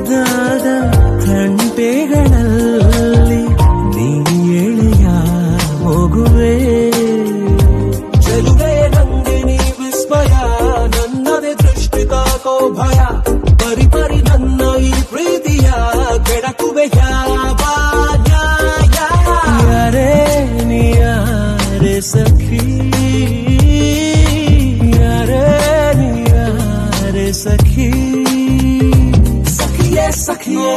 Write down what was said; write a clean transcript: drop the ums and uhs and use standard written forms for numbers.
ಮುದ್ದಾದ ತಂಟೆಗಳಲ್ಲಿ ನೀ ಎಳೆಯ ಹೋಗುವೆ ಚೆಲುವೆ ನಂಗೆ ನೀ ವಿಸ್ಮಯ ನನ್ನದೇ ದೃಷ್ಟಿ ತಾಕೋ ಭಯ ಪರಿ ಪರಿ ನನ್ನ ಈ ಪ್ರೀತಿಯ ಕೆಡಕುವೆ ಯಾವ ನ್ಯಾಯ ಯಾರೇ ನೀ ಯಾರೇ ಸಖಿ ಯಾರೇ ನೀ ಯಾರೇ ಸಖಿ ಸಖಿಯೇ ಸಖಿಯೇ